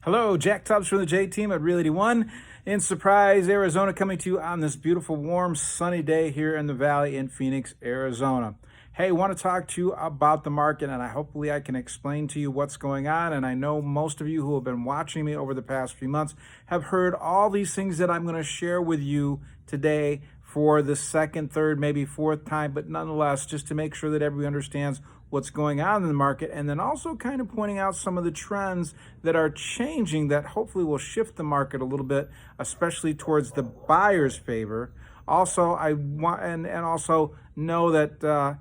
Hello, Jack Tubbs from the J Team at Realty One in Surprise, Arizona, coming to you on this beautiful, warm, sunny day here in the Valley in Phoenix, Arizona. Hey, want to talk to you about the market, and hopefully I can explain to you what's going on. And I know most of you who have been watching me over the past few months have heard all these things that I'm going to share with you today for the second, third, maybe fourth time, but nonetheless, just to make sure that everybody understands what's going on in the market, and then also kind of pointing out some of the trends that are changing that hopefully will shift the market a little bit, especially towards the buyer's favor. Also, I want and also know that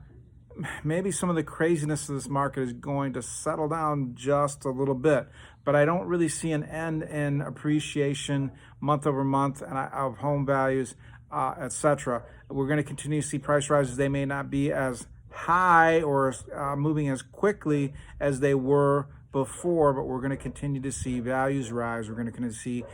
maybe some of the craziness of this market is going to settle down just a little bit, but I don't really see an end in appreciation month over month and of home values, etc. We're going to continue to see price rises. They may not be as high or moving as quickly as they were before, but we're going to continue to see values rise. We're going to continue to see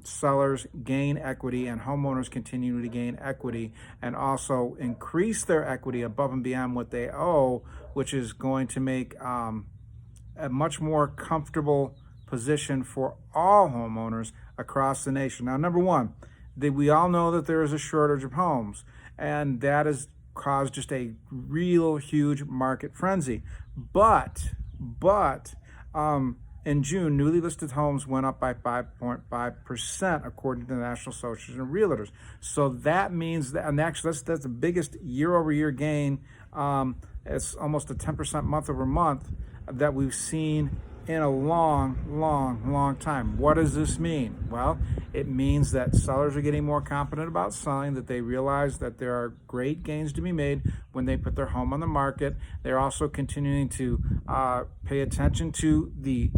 sellers gain equity and homeowners continue to gain equity and also increase their equity above and beyond what they owe, which is going to make a much more comfortable position for all homeowners across the nation. Now, number one, we all know that there is a shortage of homes, and that is caused just a real huge market frenzy. But in June, newly listed homes went up by 5.5% according to the National Association of Realtors. So that means that, and actually that's the biggest year-over-year gain. It's almost a 10% month over month that we've seen in a long time. What does this mean? Well, it means that sellers are getting more confident about selling, that they realize that there are great gains to be made when they put their home on the market. They're also continuing to pay attention to the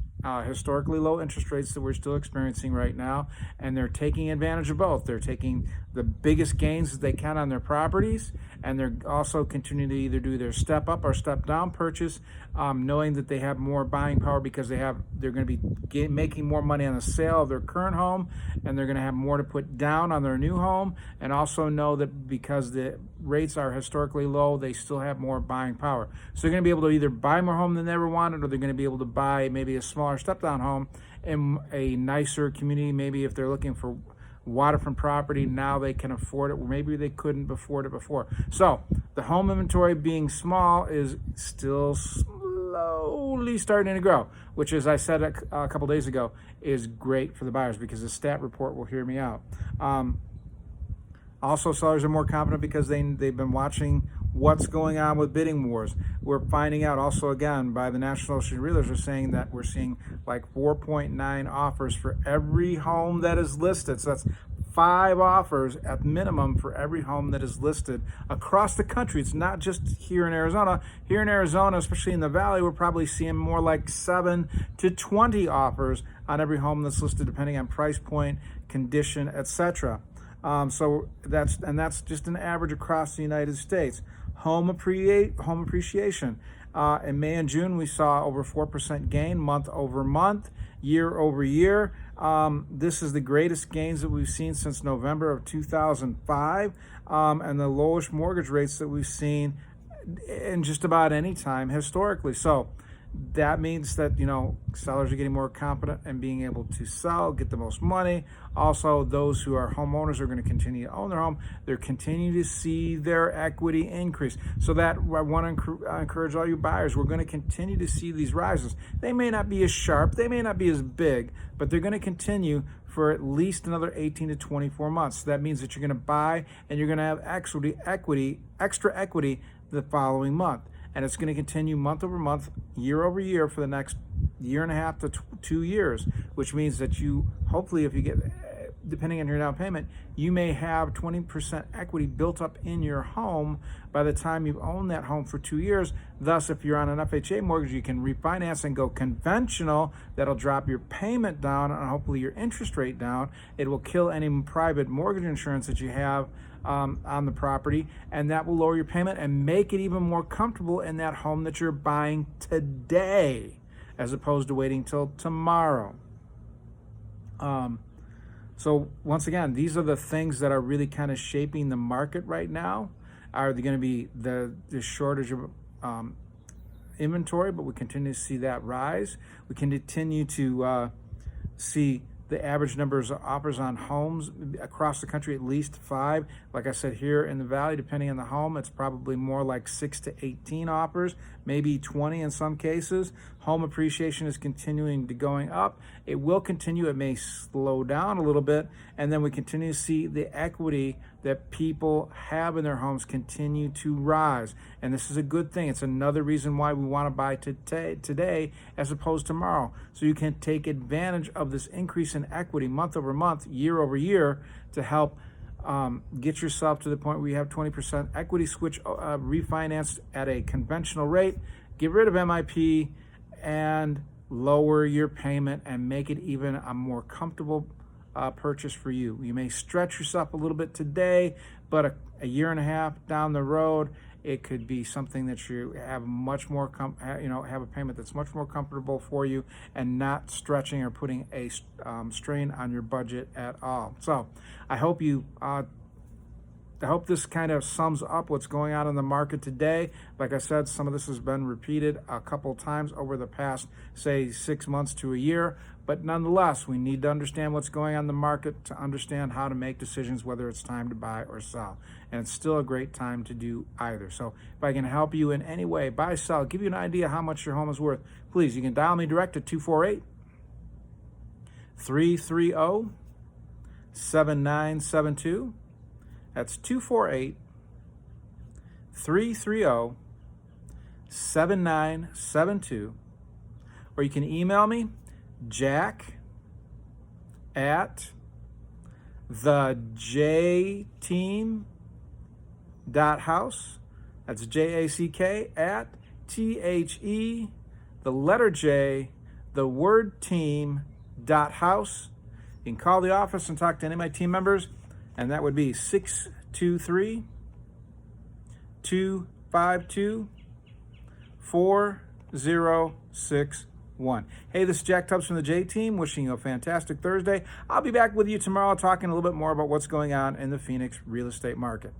historically low interest rates that we're still experiencing right now, and they're taking advantage of both. They're taking the biggest gains that they can on their properties, and they're also continuing to either do their step up or step down purchase, knowing that they have more buying power because they're going to be making more money on the sale of their current home, and they're going to have more to put down on their new home, and also know that because the rates are historically low, they still have more buying power. So they're going to be able to either buy more home than they ever wanted, or they're going to be able to buy maybe a smaller step-down home in a nicer community. Maybe if they're looking for waterfront property, now they can afford it, or maybe they couldn't afford it before. So the home inventory being small is still slowly starting to grow, which, as I said a couple days ago, is great for the buyers because the stat report will hear me out. Also, sellers are more confident because they've been watching what's going on with bidding wars. We're finding out also, again, by the National Association of Realtors, are saying that we're seeing like 4.9 offers for every home that is listed. So that's 5 offers at minimum for every home that is listed across the country. It's not just here in Arizona. Here in Arizona, especially in the Valley, we're probably seeing more like 7 to 20 offers on every home that's listed, depending on price point, condition, etc. So that's just an average across the United States. Home appreciation. In May and June, we saw over 4% gain month over month, year over year. This is the greatest gains that we've seen since November of 2005, and the lowest mortgage rates that we've seen in just about any time historically. So that means that, sellers are getting more confident and being able to sell, get the most money. Also, those who are homeowners are going to continue to own their home. They're continuing to see their equity increase. So that I want to encourage all you buyers. We're going to continue to see these rises. They may not be as sharp, they may not be as big, but they're going to continue for at least another 18 to 24 months. So that means that you're going to buy and you're going to have extra equity the following month. And it's going to continue month over month, year over year for the next year and a half to 2 years, which means that you, hopefully, if you get, depending on your down payment, you may have 20% equity built up in your home by the time you've owned that home for 2 years. Thus, if you're on an FHA mortgage, you can refinance and go conventional. That'll drop your payment down and hopefully your interest rate down. It will kill any private mortgage insurance that you have on the property, and that will lower your payment and make it even more comfortable in that home that you're buying today, as opposed to waiting till tomorrow. So once again, these are the things that are really kind of shaping the market right now. Are they going to be the shortage of inventory, but we continue to see that rise. We continue to see the average numbers of offers on homes across the country, at least 5. Like I said, here in the Valley, depending on the home, it's probably more like 6 to 18 offers, maybe 20 in some cases. Home appreciation is continuing to going up. It will continue. It may slow down a little bit, and then we continue to see the equity that people have in their homes continue to rise. And this is a good thing. It's another reason why we want to buy today as opposed to tomorrow. So you can take advantage of this increase in equity month over month, year over year, to help get yourself to the point where you have 20% equity switch refinanced at a conventional rate. Get rid of MIP and lower your payment and make it even a more comfortable purchase for you. You may stretch yourself a little bit today, but a year and a half down the road, it could be something that you have much more, have a payment that's much more comfortable for you and not stretching or putting a strain on your budget at all. So I hope this kind of sums up what's going on in the market today. Like I said, some of this has been repeated a couple times over the past, say, 6 months to a year. But nonetheless, we need to understand what's going on in the market to understand how to make decisions, whether it's time to buy or sell. And it's still a great time to do either. So if I can help you in any way, buy, sell, give you an idea how much your home is worth, please, you can dial me direct at 248-330-7972. That's 248-330-7972. Or you can email me, jack@thejteam.house. That's JACK at THE, the letter J, the word team.house. You can call the office and talk to any of my team members, and that would be 623-252-4061. Hey, this is Jack Tubbs from the J Team, wishing you a fantastic Thursday. I'll be back with you tomorrow talking a little bit more about what's going on in the Phoenix real estate market.